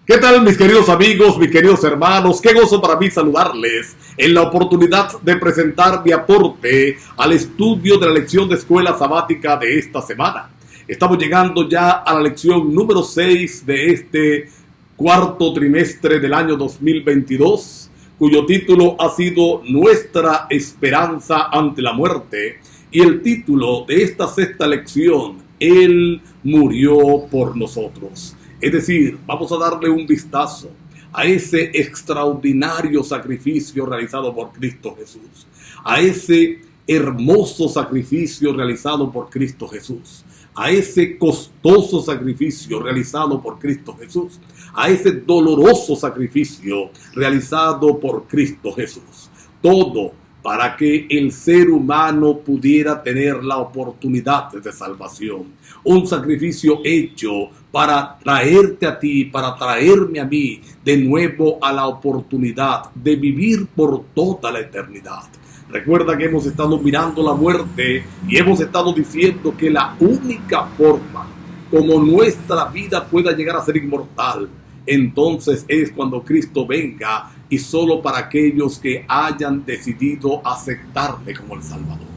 ¿Qué tal, mis queridos amigos, mis queridos hermanos? Qué gozo para mí saludarles en la oportunidad de presentar mi aporte al estudio de la lección de escuela sabática de esta semana. Estamos llegando ya a la lección número 6 de este cuarto trimestre del año 2022, cuyo título ha sido Nuestra esperanza ante la muerte, y el título de esta sexta lección, Él murió por nosotros. Es decir, vamos a darle un vistazo a ese extraordinario sacrificio realizado por Cristo Jesús, a ese hermoso sacrificio realizado por Cristo Jesús, a ese costoso sacrificio realizado por Cristo Jesús, a ese doloroso sacrificio realizado por Cristo Jesús. Todo para que el ser humano pudiera tener la oportunidad de salvación. Un sacrificio hecho para traerte a ti, para traerme a mí de nuevo a la oportunidad de vivir por toda la eternidad. Recuerda que hemos estado mirando la muerte y hemos estado diciendo que la única forma como nuestra vida pueda llegar a ser inmortal, entonces es cuando Cristo venga, y solo para aquellos que hayan decidido aceptarle como el Salvador.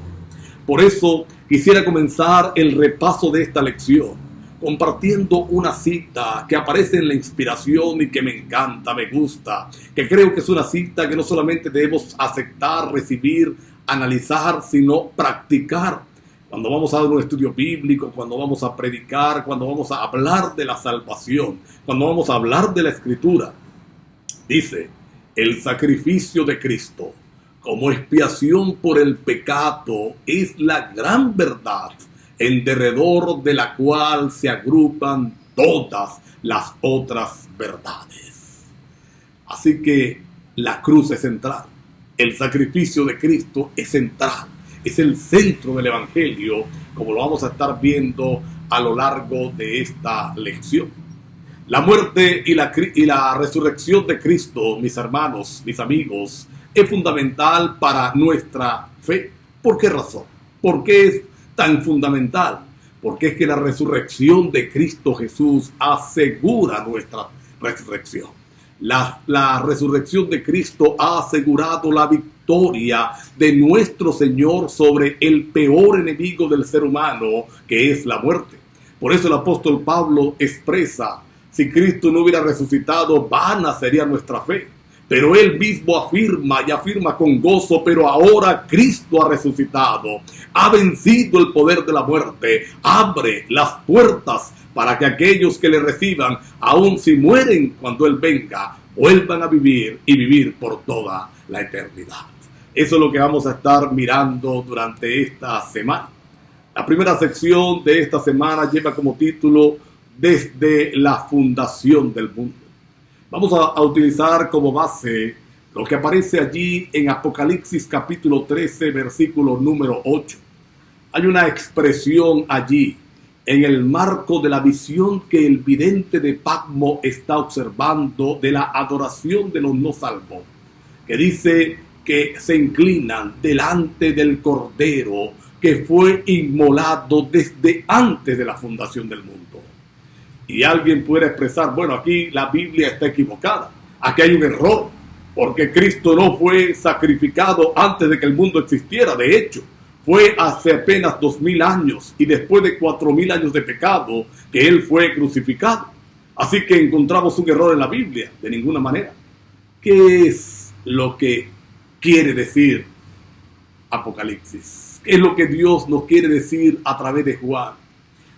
Por eso quisiera comenzar el repaso de esta lección compartiendo una cita que aparece en la inspiración y que me encanta, me gusta, que creo que es una cita que no solamente debemos aceptar, recibir, analizar, sino practicar. Cuando vamos a dar un estudio bíblico, cuando vamos a predicar, cuando vamos a hablar de la salvación, cuando vamos a hablar de la Escritura, dice: el sacrificio de Cristo como expiación por el pecado es la gran verdad en derredor de la cual se agrupan todas las otras verdades. Así que la cruz es central, el sacrificio de Cristo es central, es el centro del Evangelio, como lo vamos a estar viendo a lo largo de esta lección. La muerte y la resurrección de Cristo, mis hermanos, mis amigos, es fundamental para nuestra fe. ¿Por qué razón? ¿Por qué es tan fundamental? Porque es que la resurrección de Cristo Jesús asegura nuestra resurrección. La resurrección de Cristo ha asegurado la victoria de nuestro Señor sobre el peor enemigo del ser humano, que es la muerte. Por eso el apóstol Pablo expresa: si Cristo no hubiera resucitado, vana sería nuestra fe. Pero él mismo afirma y afirma con gozo: pero ahora Cristo ha resucitado, ha vencido el poder de la muerte, abre las puertas para que aquellos que le reciban, aun si mueren cuando él venga, vuelvan a vivir y vivir por toda la eternidad. Eso es lo que vamos a estar mirando durante esta semana. La primera sección de esta semana lleva como título Desde la fundación del mundo. Vamos a utilizar como base lo que aparece allí en Apocalipsis capítulo 13, versículo número 8. Hay una expresión allí en el marco de la visión que el vidente de Patmos está observando de la adoración de los no salvos, que dice que se inclinan delante del Cordero que fue inmolado desde antes de la fundación del mundo. Y alguien puede expresar: bueno, aquí la Biblia está equivocada, aquí hay un error, porque Cristo no fue sacrificado antes de que el mundo existiera. De hecho, fue hace apenas 2000 años y después de 4000 años de pecado que Él fue crucificado. Así que encontramos un error en la Biblia. De ninguna manera. ¿Qué es lo que quiere decir Apocalipsis? ¿Qué es lo que Dios nos quiere decir a través de Juan?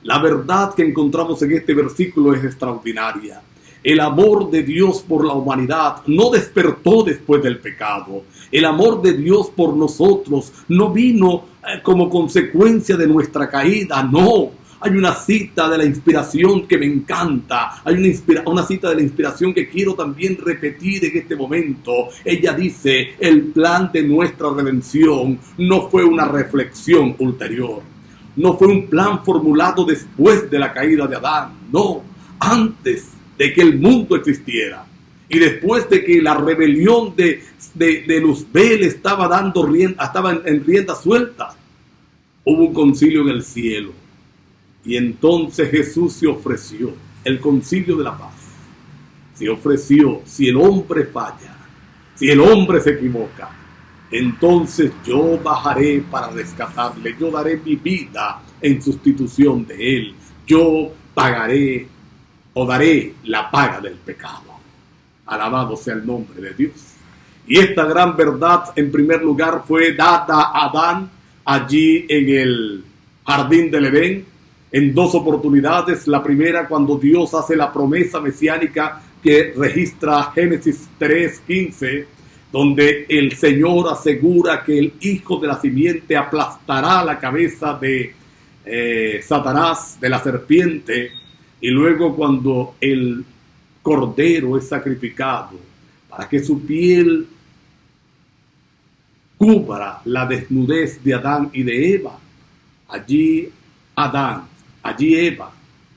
La verdad que encontramos en este versículo es extraordinaria. El amor de Dios por la humanidad no despertó después del pecado. El amor de Dios por nosotros no vino como consecuencia de nuestra caída, no. Hay una cita de la inspiración que me encanta. Hay una cita de la inspiración que quiero también repetir en este momento. Ella dice: el plan de nuestra redención no fue una reflexión ulterior. No fue un plan formulado después de la caída de Adán. No, antes de que el mundo existiera. Y después de que la rebelión de Luzbel estaba en rienda suelta, hubo un concilio en el cielo. Y entonces Jesús se ofreció, el concilio de la paz. se ofreció, si el hombre falla, si el hombre se equivoca, entonces yo bajaré para rescatarle, yo daré mi vida en sustitución de él, yo pagaré o daré la paga del pecado. Alabado sea el nombre de Dios. Y esta gran verdad, en primer lugar, fue dada a Adán allí en el jardín del Edén, en dos oportunidades. La primera, cuando Dios hace la promesa mesiánica que registra Génesis 3:15, donde el Señor asegura que el hijo de la simiente aplastará la cabeza de Satanás, de la serpiente. Y luego cuando el cordero es sacrificado para que su piel cubra la desnudez de Adán y de Eva, allí Eva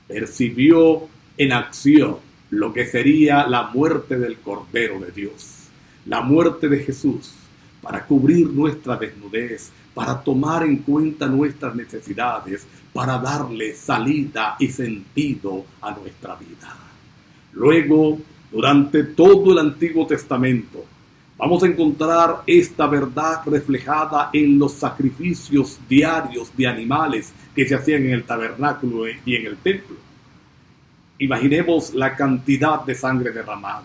percibió en acción lo que sería la muerte del Cordero de Dios, la muerte de Jesús, para cubrir nuestra desnudez, para tomar en cuenta nuestras necesidades, para darle salida y sentido a nuestra vida. Luego, durante todo el Antiguo Testamento, vamos a encontrar esta verdad reflejada en los sacrificios diarios de animales que se hacían en el tabernáculo y en el templo. Imaginemos la cantidad de sangre derramada,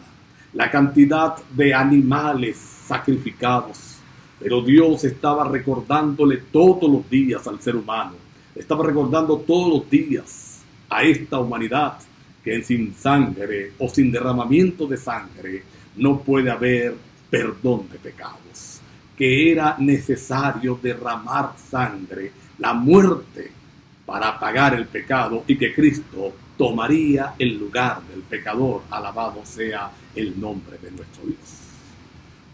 la cantidad de animales sacrificados, pero Dios estaba recordándole todos los días al ser humano, estaba recordando todos los días a esta humanidad que sin sangre o sin derramamiento de sangre no puede haber perdón de pecados, que era necesario derramar sangre, la muerte, para pagar el pecado, y que Cristo tomaría el lugar del pecador. Alabado sea el nombre de nuestro Dios.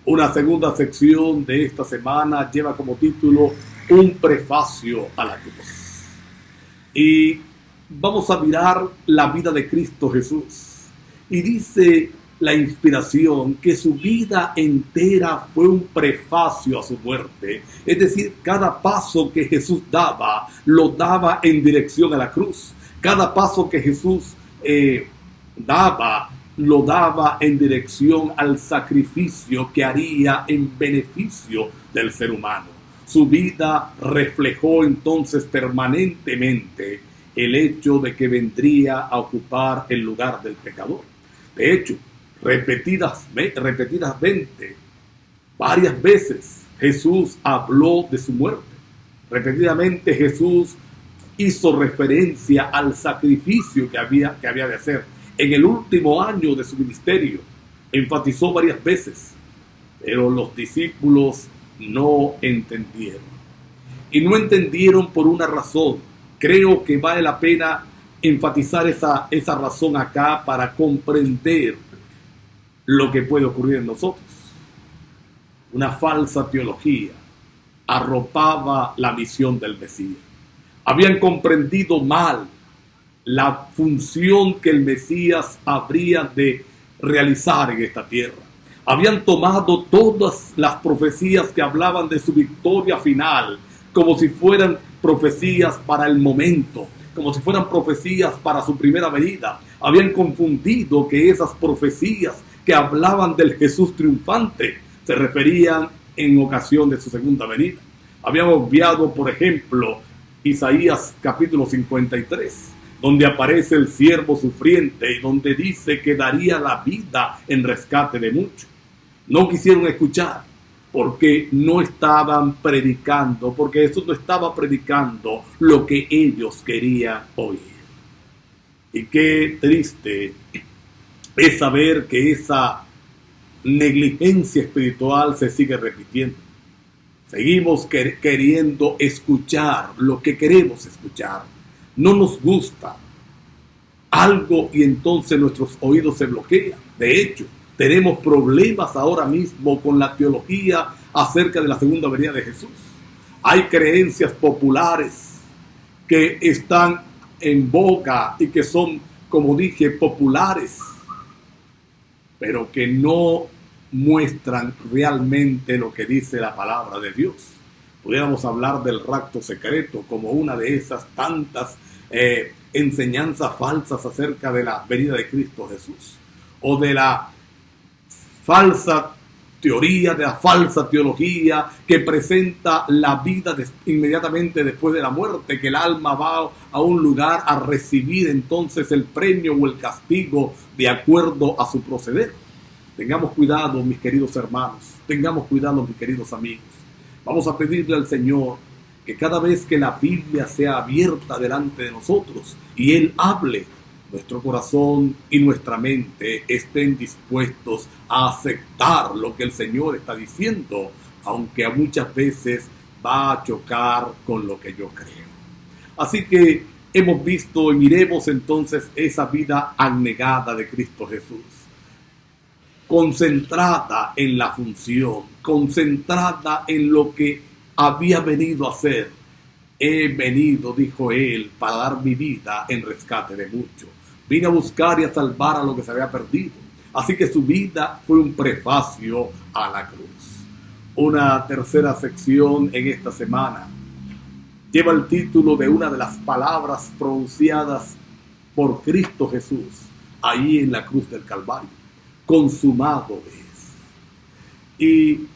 Una segunda sección de esta semana lleva como título Un prefacio a la cruz. Y vamos a mirar la vida de Cristo Jesús. Y dice la inspiración que su vida entera fue un prefacio a su muerte. Es decir, cada paso que Jesús daba, lo daba en dirección a la cruz. Cada paso que Jesús daba, lo daba en dirección al sacrificio que haría en beneficio del ser humano. Su vida reflejó entonces permanentemente el hecho de que vendría a ocupar el lugar del pecador. De hecho, repetidamente, varias veces Jesús habló de su muerte. Repetidamente Jesús hizo referencia al sacrificio que había de hacer. En el último año de su ministerio enfatizó varias veces, pero los discípulos no entendieron. Y no entendieron por una razón. Creo que vale la pena enfatizar esa razón acá para comprender lo que puede ocurrir en nosotros. Una falsa teología arropaba la misión del Mesías. Habían comprendido mal la función que el Mesías habría de realizar en esta tierra. Habían tomado todas las profecías que hablaban de su victoria final como si fueran profecías para el momento, como si fueran profecías para su primera venida. Habían confundido que esas profecías que hablaban del Jesús triunfante se referían en ocasión de su segunda venida. Habían obviado, por ejemplo, Isaías capítulo 53, donde aparece el siervo sufriente y donde dice que daría la vida en rescate de muchos. No quisieron escuchar porque no estaban predicando, porque Jesús no estaba predicando lo que ellos querían oír. Y qué triste es saber que esa negligencia espiritual se sigue repitiendo. Seguimos queriendo escuchar lo que queremos escuchar. No nos gusta algo y entonces nuestros oídos se bloquean. De hecho, tenemos problemas ahora mismo con la teología acerca de la segunda venida de Jesús. Hay creencias populares que están en boga y que son, como dije, populares, pero que no muestran realmente lo que dice la palabra de Dios. Pudiéramos hablar del rapto secreto como una de esas tantas enseñanzas falsas acerca de la venida de Cristo Jesús. o de la falsa teoría, de la falsa teología que presenta la vida inmediatamente después de la muerte, que el alma va a un lugar a recibir entonces el premio o el castigo de acuerdo a su proceder. Tengamos cuidado, mis queridos hermanos, tengamos cuidado, mis queridos amigos. Vamos a pedirle al Señor que cada vez que la Biblia sea abierta delante de nosotros y Él hable, nuestro corazón y nuestra mente estén dispuestos a aceptar lo que el Señor está diciendo, aunque muchas veces va a chocar con lo que yo creo. Así que hemos visto y miremos entonces esa vida abnegada de Cristo Jesús, concentrada en la función, concentrada en lo que había venido a hacer. He venido, dijo Él, para dar mi vida en rescate de muchos. Vine a buscar y a salvar a lo que se había perdido. Así que su vida fue un prefacio a la cruz. Una tercera sección en esta semana lleva el título de una de las palabras pronunciadas por Cristo Jesús ahí en la cruz del Calvario: consumado es. Y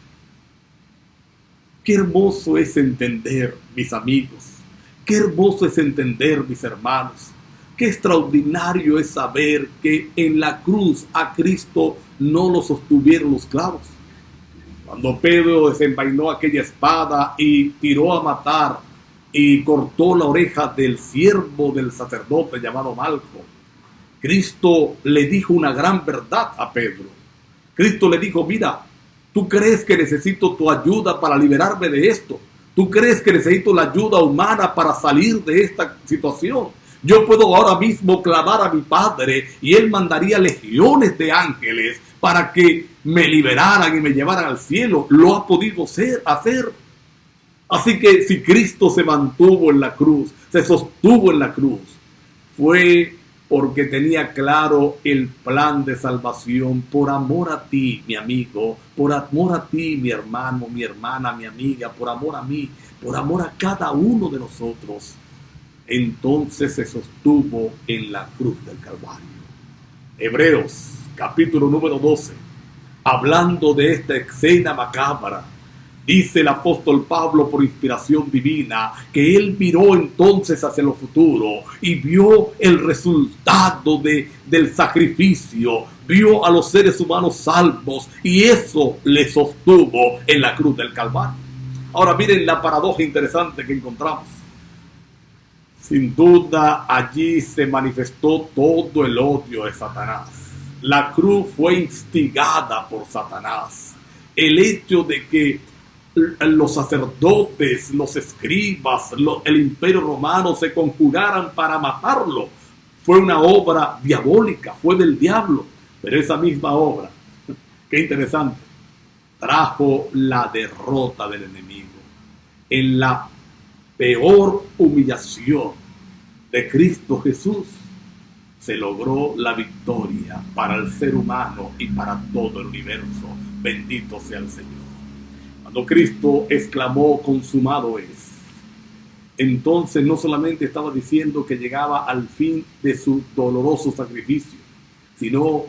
qué hermoso es entender, mis amigos, qué hermoso es entender, mis hermanos, qué extraordinario es saber que en la cruz a Cristo no lo sostuvieron los clavos. Cuando Pedro desenvainó aquella espada y tiró a matar y cortó la oreja del siervo del sacerdote llamado Malco, Cristo le dijo una gran verdad a Pedro. Cristo le dijo: mira, ¿tú crees que necesito tu ayuda para liberarme de esto? ¿Tú crees que necesito la ayuda humana para salir de esta situación? Yo puedo ahora mismo clamar a mi Padre y Él mandaría legiones de ángeles para que me liberaran y me llevaran al cielo. Lo ha podido hacer. Así que si Cristo se mantuvo en la cruz, se sostuvo en la cruz, fue porque tenía claro el plan de salvación por amor a ti, mi amigo, por amor a ti, mi hermano, mi hermana, mi amiga, por amor a mí, por amor a cada uno de nosotros. Entonces se sostuvo en la cruz del Calvario. Hebreos, capítulo número 12, hablando de esta escena macabra, dice el apóstol Pablo por inspiración divina que él miró entonces hacia lo futuro y vio el resultado del sacrificio, vio a los seres humanos salvos y eso le sostuvo en la cruz del Calvario. Ahora miren la paradoja interesante que encontramos. Sin duda allí se manifestó todo el odio de Satanás. La cruz fue instigada por Satanás. El hecho de que los sacerdotes, los escribas, el imperio romano se conjuraran para matarlo fue una obra diabólica, fue del diablo. Pero esa misma obra, qué interesante, trajo la derrota del enemigo. En la peor humillación de Cristo Jesús se logró la victoria para el ser humano y para todo el universo. Bendito sea el Señor. Cuando Cristo exclamó consumado es, entonces no solamente estaba diciendo que llegaba al fin de su doloroso sacrificio, sino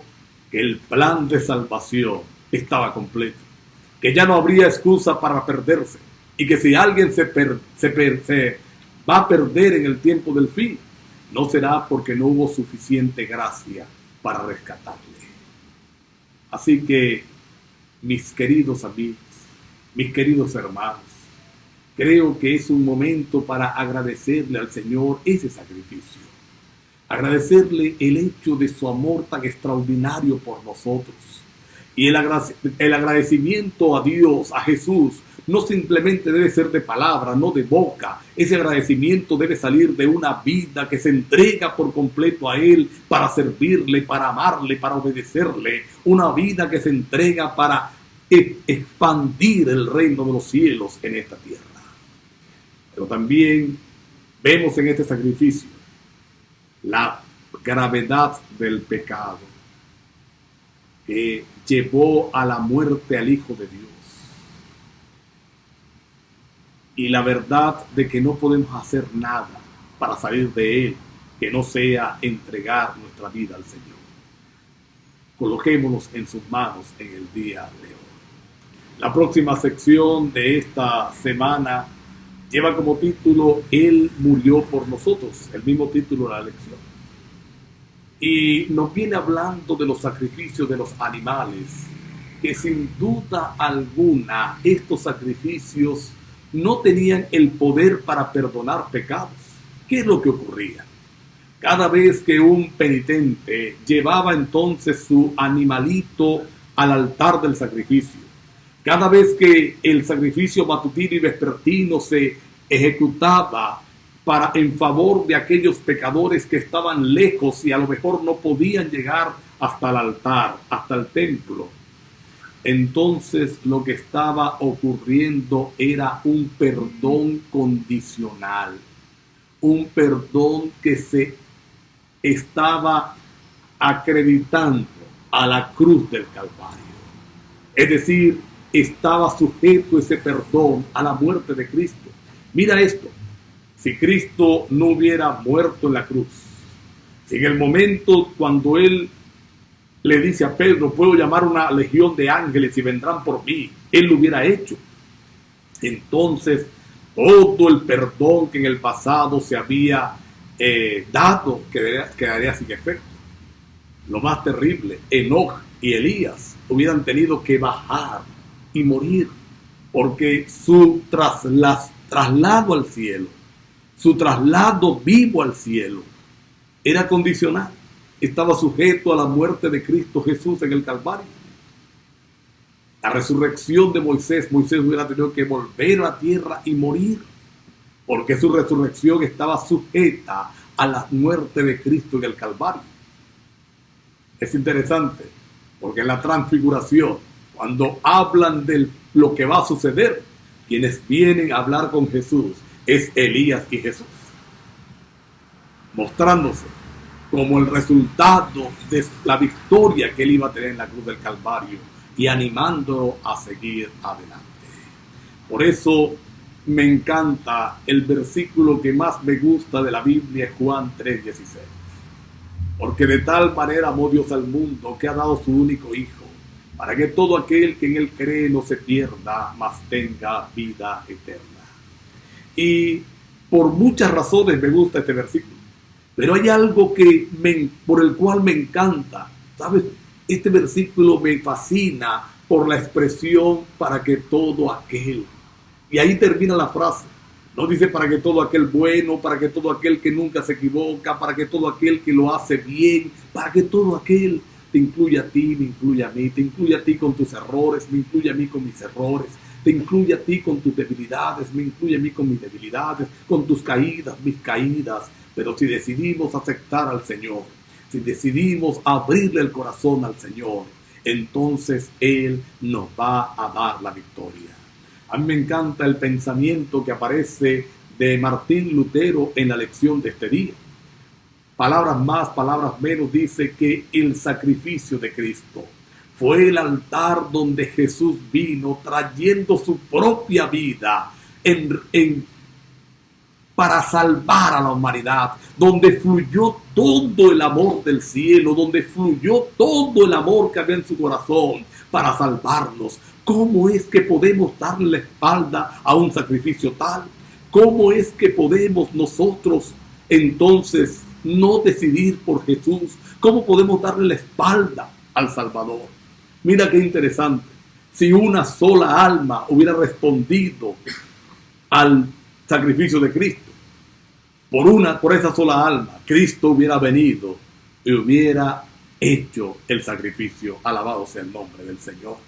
que el plan de salvación estaba completo, que ya no habría excusa para perderse, y que si alguien se va a perder en el tiempo del fin, no será porque no hubo suficiente gracia para rescatarle. Así que, mis queridos amigos, mis queridos hermanos, creo que es un momento para agradecerle al Señor ese sacrificio, agradecerle el hecho de su amor tan extraordinario por nosotros, y el agradecimiento a Dios, a Jesús, no simplemente debe ser de palabra, no de boca. Ese agradecimiento debe salir de una vida que se entrega por completo a Él para servirle, para amarle, para obedecerle. Una vida que se entrega para expandir el reino de los cielos en esta tierra. Pero también vemos en este sacrificio la gravedad del pecado que llevó a la muerte al Hijo de Dios. Y la verdad de que no podemos hacer nada para salir de Él que no sea entregar nuestra vida al Señor. Coloquémonos en sus manos en el día de hoy. La próxima sección de esta semana lleva como título Él murió por nosotros, el mismo título de la lección. Y nos viene hablando de los sacrificios de los animales, que sin duda alguna estos sacrificios no tenían el poder para perdonar pecados. ¿Qué es lo que ocurría? Cada vez que un penitente llevaba entonces su animalito al altar del sacrificio, cada vez que el sacrificio matutino y vespertino se ejecutaba en favor de aquellos pecadores que estaban lejos y a lo mejor no podían llegar hasta el altar, hasta el templo, entonces lo que estaba ocurriendo era un perdón condicional, un perdón que se estaba acreditando a la cruz del Calvario. Es decir, estaba sujeto ese perdón a la muerte de Cristo. Mira esto, si Cristo no hubiera muerto en la cruz, si en el momento cuando Él le dice a Pedro, puedo llamar una legión de ángeles y vendrán por mí, Él lo hubiera hecho, entonces todo el perdón que en el pasado se había dado quedaría sin efecto. Lo más terrible, Enoc y Elías hubieran tenido que bajar y morir, porque su traslado al cielo, su traslado vivo al cielo, era condicional, estaba sujeto a la muerte de Cristo Jesús en el Calvario. La resurrección de Moisés hubiera tenido que volver a la tierra y morir, porque su resurrección estaba sujeta a la muerte de Cristo en el Calvario. Es interesante, porque en la transfiguración, cuando hablan de lo que va a suceder, quienes vienen a hablar con Jesús es Elías y Jesús, mostrándose como el resultado de la victoria que él iba a tener en la cruz del Calvario y animándolo a seguir adelante. Por eso me encanta el versículo que más me gusta de la Biblia, Juan 3:16. Porque de tal manera amó Dios al mundo que ha dado su único Hijo, para que todo aquel que en Él cree no se pierda, mas tenga vida eterna. Y por muchas razones me gusta este versículo, pero hay algo por el cual me encanta, ¿sabes? Este versículo me fascina por la expresión para que todo aquel, y ahí termina la frase. No dice para que todo aquel bueno, para que todo aquel que nunca se equivoca, para que todo aquel que lo hace bien, para que todo aquel, te incluye a ti, me incluye a mí, te incluye a ti con tus errores, me incluye a mí con mis errores, te incluye a ti con tus debilidades, me incluye a mí con mis debilidades, con tus caídas, mis caídas. Pero si decidimos aceptar al Señor, si decidimos abrirle el corazón al Señor, entonces Él nos va a dar la victoria. A mí me encanta el pensamiento que aparece de Martín Lutero en la lección de este día. Palabras más, palabras menos, dice que el sacrificio de Cristo fue el altar donde Jesús vino trayendo su propia vida para salvar a la humanidad, donde fluyó todo el amor del cielo, donde fluyó todo el amor que había en su corazón para salvarnos. ¿Cómo es que podemos darle la espalda a un sacrificio tal? ¿Cómo es que podemos nosotros entonces no decidir por Jesús? ¿Cómo podemos darle la espalda al Salvador? Mira qué interesante. Si una sola alma hubiera respondido al sacrificio de Cristo, por esa sola alma, Cristo hubiera venido y hubiera hecho el sacrificio. Alabado sea el nombre del Señor.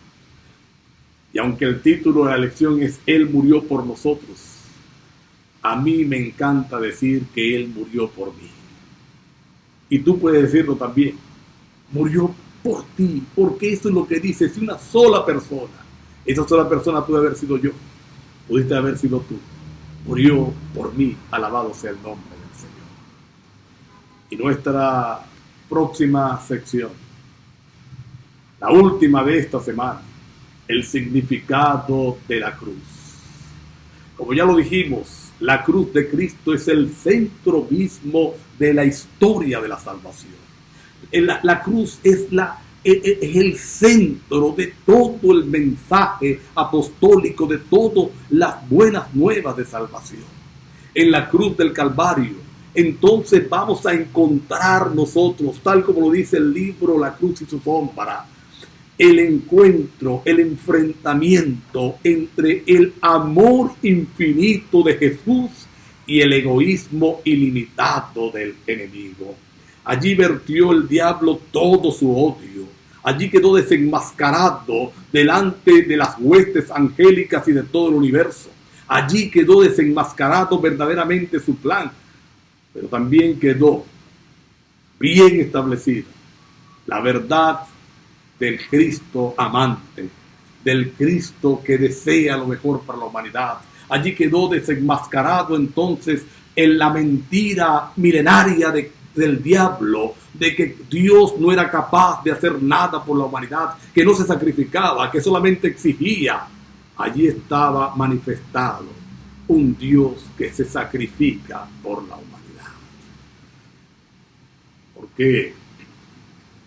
Y aunque el título de la lección es Él murió por nosotros, a mí me encanta decir que Él murió por mí. Y tú puedes decirlo también. Murió por ti, porque eso es lo que dice. Si una sola persona, esa sola persona puede haber sido yo, pudiste haber sido tú, murió por mí. Alabado sea el nombre del Señor. Y nuestra próxima sección, la última de esta semana, el significado de la cruz. Como ya lo dijimos, la cruz de Cristo es el centro mismo de la historia de la salvación. La cruz es es el centro de todo el mensaje apostólico, de todas las buenas nuevas de salvación. En la cruz del Calvario, entonces vamos a encontrar nosotros, tal como lo dice el libro La Cruz y su sombra, el encuentro, el enfrentamiento entre el amor infinito de Jesús y el egoísmo ilimitado del enemigo. Allí vertió el diablo todo su odio. Allí quedó desenmascarado delante de las huestes angélicas y de todo el universo. Allí quedó desenmascarado verdaderamente su plan. Pero también quedó bien establecida la verdad del Cristo amante, del Cristo que desea lo mejor para la humanidad. Allí quedó desenmascarado entonces en la mentira milenaria del diablo, de que Dios no era capaz de hacer nada por la humanidad, que no se sacrificaba, que solamente exigía. Allí estaba manifestado un Dios que se sacrifica por la humanidad. ¿Por qué?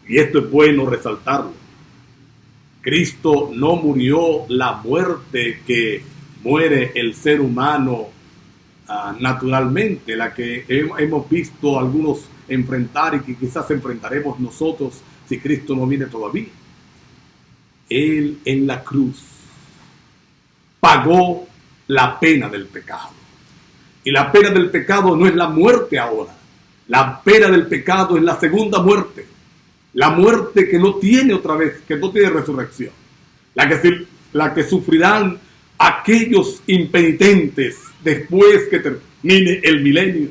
Y esto es bueno resaltarlo. Cristo no murió la muerte que muere el ser humano naturalmente, la que hemos visto algunos enfrentar y que quizás enfrentaremos nosotros si Cristo no viene todavía. Él en la cruz pagó la pena del pecado. Y la pena del pecado no es la muerte ahora. La pena del pecado es la segunda muerte. La muerte que no tiene otra vez, que no tiene resurrección. La que sufrirán aquellos impenitentes después que termine el milenio,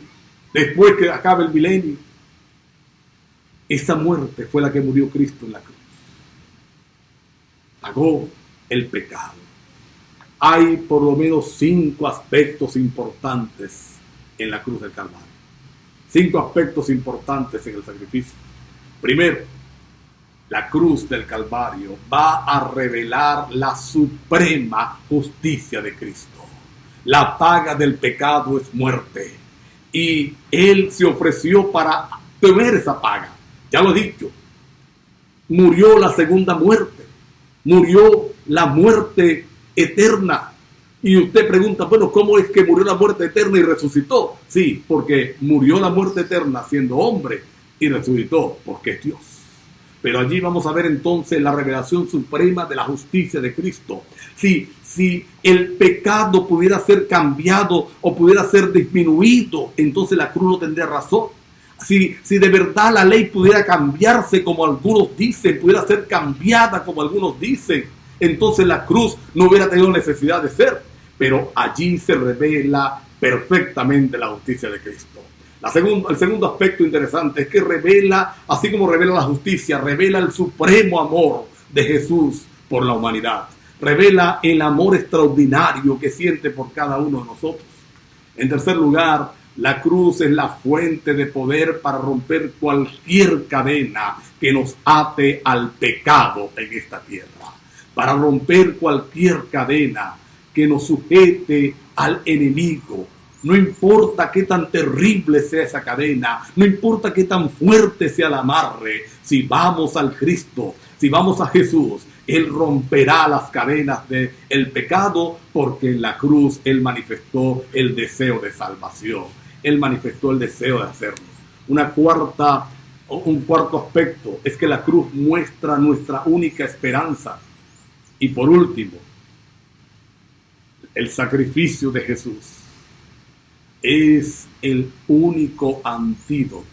después que acabe el milenio. Esa muerte fue la que murió Cristo en la cruz. Pagó el pecado. Hay por lo menos 5 aspectos importantes en la cruz del Calvario. 5 aspectos importantes en el sacrificio. Primero, la cruz del Calvario va a revelar la suprema justicia de Cristo. La paga del pecado es muerte. Y Él se ofreció para tener esa paga. Ya lo he dicho. Murió la segunda muerte. Murió la muerte eterna. Y usted pregunta, bueno, ¿cómo es que murió la muerte eterna y resucitó? Sí, porque murió la muerte eterna siendo hombre y resucitó porque es Dios. Pero allí vamos a ver entonces la revelación suprema de la justicia de Cristo. Si el pecado pudiera ser cambiado o pudiera ser disminuido, entonces la cruz no tendría razón. Si de verdad la ley pudiera cambiarse como algunos dicen, pudiera ser cambiada como algunos dicen, entonces la cruz no hubiera tenido necesidad de ser. Pero allí se revela perfectamente la justicia de Cristo. El segundo aspecto interesante es que revela, así como revela la justicia, revela el supremo amor de Jesús por la humanidad. Revela el amor extraordinario que siente por cada uno de nosotros. En tercer lugar, la cruz es la fuente de poder para romper cualquier cadena que nos ate al pecado en esta tierra. Para romper cualquier cadena que nos sujete al enemigo. No importa qué tan terrible sea esa cadena, no importa qué tan fuerte sea el amarre, si vamos al Cristo, si vamos a Jesús, Él romperá las cadenas del pecado, porque en la cruz Él manifestó el deseo de salvación, Él manifestó el deseo de hacerlo. Un cuarto aspecto es que la cruz muestra nuestra única esperanza. Y por último, el sacrificio de Jesús es el único antídoto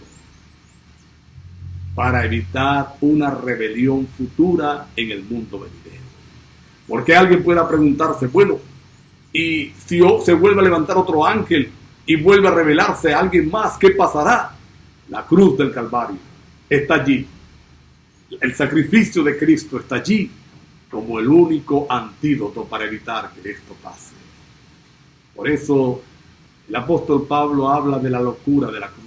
para evitar una rebelión futura en el mundo venidero. Porque alguien pueda preguntarse, bueno, y si se vuelve a levantar otro ángel y vuelve a revelarse a alguien más, ¿qué pasará? La cruz del Calvario está allí. El sacrificio de Cristo está allí como el único antídoto para evitar que esto pase. Por eso el apóstol Pablo habla de la locura de la cruz,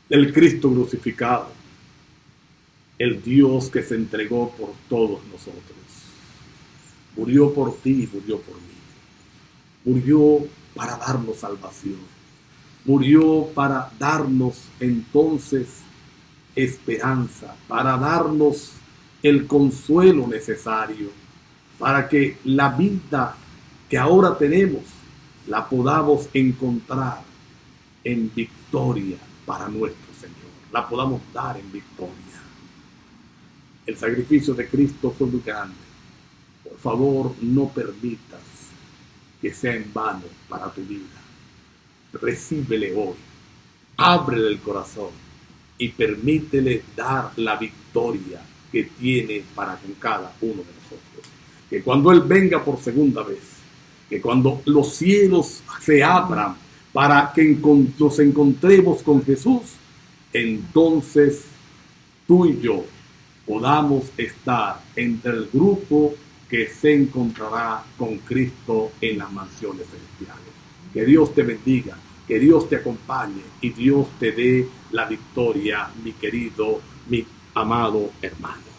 del Cristo crucificado, el Dios que se entregó por todos nosotros. Murió por ti, murió por mí. Murió para darnos salvación. Murió para darnos entonces esperanza, para darnos el consuelo necesario, para que la vida que ahora tenemos la podamos encontrar en victoria para nuestro Señor, la podamos dar en victoria. El sacrificio de Cristo fue muy grande. Por favor, no permitas que sea en vano para tu vida. Recíbele hoy, ábrele el corazón y permítele dar la victoria que tiene para con cada uno de nosotros. Que cuando Él venga por segunda vez, que cuando los cielos se abran para que nos encontremos con Jesús, entonces tú y yo podamos estar entre el grupo que se encontrará con Cristo en las mansiones celestiales. Que Dios te bendiga, que Dios te acompañe y Dios te dé la victoria, mi querido, mi amado hermano.